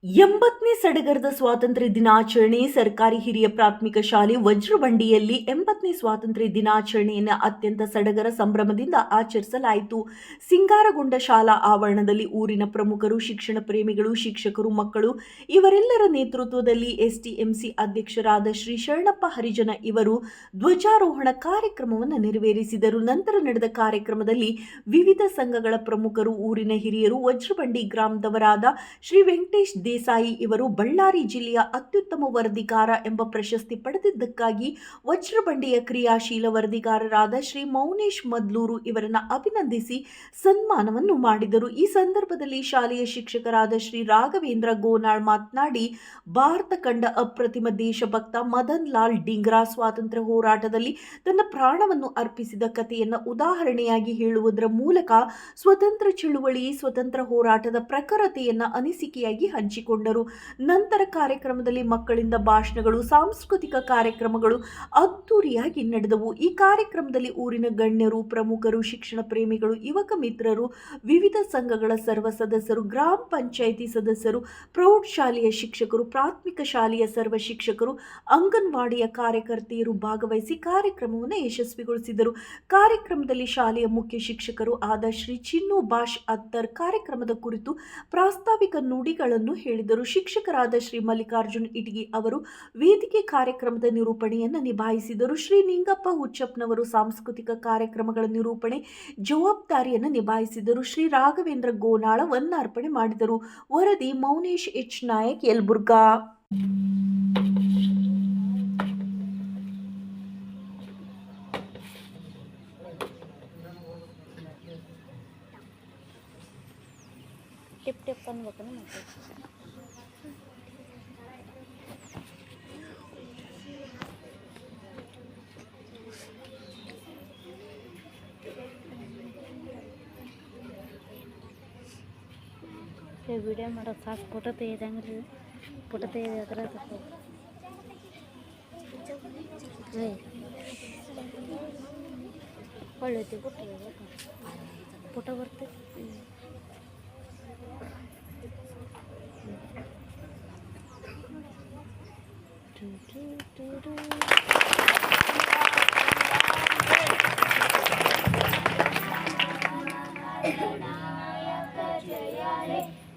ಎಂಬತ್ತನೇ ಸಡಗರದ ಸ್ವಾತಂತ್ರ್ಯ ದಿನಾಚರಣೆ ಸರ್ಕಾರಿ ಹಿರಿಯ ಪ್ರಾಥಮಿಕ ಶಾಲೆ ವಜ್ರಬಂಡಿಯಲ್ಲಿ 80ನೇ ಸ್ವಾತಂತ್ರ್ಯ ದಿನಾಚರಣೆಯನ್ನು ಅತ್ಯಂತ ಸಡಗರ ಸಂಭ್ರಮದಿಂದ ಆಚರಿಸಲಾಯಿತು. ಸಿಂಗಾರಗೊಂಡ ಶಾಲಾ ಆವರಣದಲ್ಲಿ ಊರಿನ ಪ್ರಮುಖರು, ಶಿಕ್ಷಣ ಪ್ರೇಮಿಗಳು, ಶಿಕ್ಷಕರು, ಮಕ್ಕಳು ಇವರೆಲ್ಲರ ನೇತೃತ್ವದಲ್ಲಿ ಎಸ್ಟಿಎಂಸಿ ಅಧ್ಯಕ್ಷರಾದ ಶ್ರೀ ಶರಣಪ್ಪ ಹರಿಜನ ಇವರು ಧ್ವಜಾರೋಹಣ ಕಾರ್ಯಕ್ರಮವನ್ನು ನೆರವೇರಿಸಿದರು. ನಂತರ ನಡೆದ ಕಾರ್ಯಕ್ರಮದಲ್ಲಿ ವಿವಿಧ ಸಂಘಗಳ ಪ್ರಮುಖರು, ಊರಿನ ಹಿರಿಯರು, ವಜ್ರಬಂಡಿ ಗ್ರಾಮದವರಾದ ಶ್ರೀ ವೆಂಕಟೇಶ್ ದೇಸಾಯಿ ಇವರು ಬಳ್ಳಾರಿ ಜಿಲ್ಲೆಯ ಅತ್ಯುತ್ತಮ ವರದಿಗಾರ ಎಂಬ ಪ್ರಶಸ್ತಿ ಪಡೆದಿದ್ದಕ್ಕಾಗಿ ವಜ್ರಬಂಡಿಯ ಕ್ರಿಯಾಶೀಲ ವರದಿಗಾರರಾದ ಶ್ರೀ ಮೌನೇಶ್ ಮದ್ಲೂರು ಇವರನ್ನು ಅಭಿನಂದಿಸಿ ಸನ್ಮಾನವನ್ನು ಮಾಡಿದರು. ಈ ಸಂದರ್ಭದಲ್ಲಿ ಶಾಲೆಯ ಶಿಕ್ಷಕರಾದ ಶ್ರೀ ರಾಘವೇಂದ್ರ ಗೋನಾಳ್ ಮಾತನಾಡಿ, ಭಾರತ ಕಂಡ ಅಪ್ರತಿಮ ದೇಶಭಕ್ತ ಮದನ್ ಲಾಲ್ ಡಿಂಗ್ರಾ ಸ್ವಾತಂತ್ರ್ಯ ಹೋರಾಟದಲ್ಲಿ ತನ್ನ ಪ್ರಾಣವನ್ನು ಅರ್ಪಿಸಿದ ಕಥೆಯನ್ನು ಉದಾಹರಣೆಯಾಗಿ ಹೇಳುವುದರ ಮೂಲಕ ಸ್ವತಂತ್ರ ಚಳುವಳಿ, ಸ್ವತಂತ್ರ ಹೋರಾಟದ ಪ್ರಖರತೆಯನ್ನು ಅನಿಸಿಕೆಯಾಗಿ ಹಂಚಿಕೊಂಡರು. ನಂತರ ಕಾರ್ಯಕ್ರಮದಲ್ಲಿ ಮಕ್ಕಳಿಂದ ಭಾಷಣಗಳು, ಸಾಂಸ್ಕೃತಿಕ ಕಾರ್ಯಕ್ರಮಗಳು ಅದ್ದೂರಿಯಾಗಿ ನಡೆದವು. ಈ ಕಾರ್ಯಕ್ರಮದಲ್ಲಿ ಊರಿನ ಗಣ್ಯರು, ಪ್ರಮುಖರು, ಶಿಕ್ಷಣ ಪ್ರೇಮಿಗಳು, ಯುವಕ ಮಿತ್ರರು, ವಿವಿಧ ಸಂಘಗಳ ಸರ್ವ ಸದಸ್ಯರು, ಗ್ರಾಮ ಪಂಚಾಯಿತಿ ಸದಸ್ಯರು, ಪ್ರೌಢಶಾಲೆಯ ಶಿಕ್ಷಕರು, ಪ್ರಾಥಮಿಕ ಶಾಲೆಯ ಸರ್ವ ಶಿಕ್ಷಕರು, ಅಂಗನವಾಡಿಯ ಕಾರ್ಯಕರ್ತೆಯರು ಭಾಗವಹಿಸಿ ಕಾರ್ಯಕ್ರಮವನ್ನು ಯಶಸ್ವಿಗೊಳಿಸಿದರು. ಕಾರ್ಯಕ್ರಮದಲ್ಲಿ ಶಾಲೆಯ ಮುಖ್ಯ ಶಿಕ್ಷಕರು ಆದ ಶ್ರೀ ಚಿನ್ನು ಬಾಷ್ ಅತ್ತರ್ ಕಾರ್ಯಕ್ರಮದ ಕುರಿತು ಪ್ರಾಸ್ತಾವಿಕ ನುಡಿಗಳನ್ನು ಹೇಳಿದರು. ಶಿಕ್ಷಕರಾದ ಶ್ರೀ ಮಲ್ಲಿಕಾರ್ಜುನ್ ಇಟಗಿ ಅವರು ವೇದಿಕೆ ಕಾರ್ಯಕ್ರಮದ ನಿರೂಪಣೆಯನ್ನು ನಿಭಾಯಿಸಿದರು. ಶ್ರೀ ನಿಂಗಪ್ಪ ಹುಚ್ಚಪ್ಪನವರು ಸಾಂಸ್ಕೃತಿಕ ಕಾರ್ಯಕ್ರಮಗಳ ನಿರೂಪಣೆ ಜವಾಬ್ದಾರಿಯನ್ನು ನಿಭಾಯಿಸಿದರು. ಶ್ರೀ ರಾಘವೇಂದ್ರ ಗೋನಾಳ ವನ್ನಾರ್ಪಣೆ ಮಾಡಿದರು. ವರದಿ ಮೌನೇಶ್ ಎಚ್ ನಾಯಕ್, ಯಲಬುರ್ಗಾ. ಟಿಪ್ ಟಿಪ್ ಅನ್ಬೇಕು ಮತ್ತೆ ವಿಡಿಯೋ ಮಾಡೋದು ಸಾಕು. ಫೋಟೋ ತೆಗೆದಂಗ್ರಿ, ಫೋಟೋ ತೆಗೆದ್ರೆ ಒಳ್ಳೈತಿ ಫೋಟೋ ಬರ್ತೈತಿ.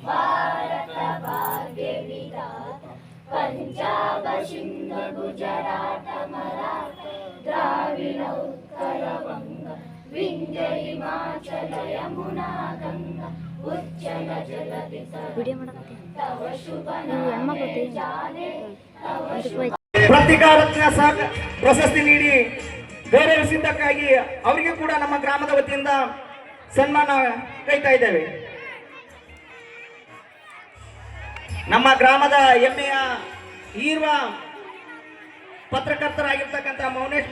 ಭಾರತ ಭಾಗ್ಯ ವಿಧಾತ ಪಂಜಾಬ ಸಿಂಧ ಗುಜರಾಟ ಮರಾಠ ದ್ರಾವಿಡ ಉತ್ತರ ಬಂಗ ವಿಂಧ್ಯ ಹಿಮಾಚಲ ಯಮುನಾ ಗಂಗಾ ಉಚ್ಚಲ ಜಲಧಿ ತವ ಶುಭ ಜಾನೆ ಪ್ರತಿಕಾರತ್ನ ಪ್ರಶಸ್ತಿ ನೀಡಿ ಗೌರವಿಸಿದ್ದಕ್ಕಾಗಿ ಅವರಿಗೆ ಕೂಡ ನಮ್ಮ ಗ್ರಾಮದ ವತಿಯಿಂದ ಸನ್ಮಾನ ಕೈತಾ ಇದ್ದೇವೆ. ನಮ್ಮ ಗ್ರಾಮದ ಹೆಮ್ಮೆಯ ಈರ್ವ ಪತ್ರಕರ್ತರಾಗಿರ್ತಕ್ಕಂಥ ಮೌನೇಶ್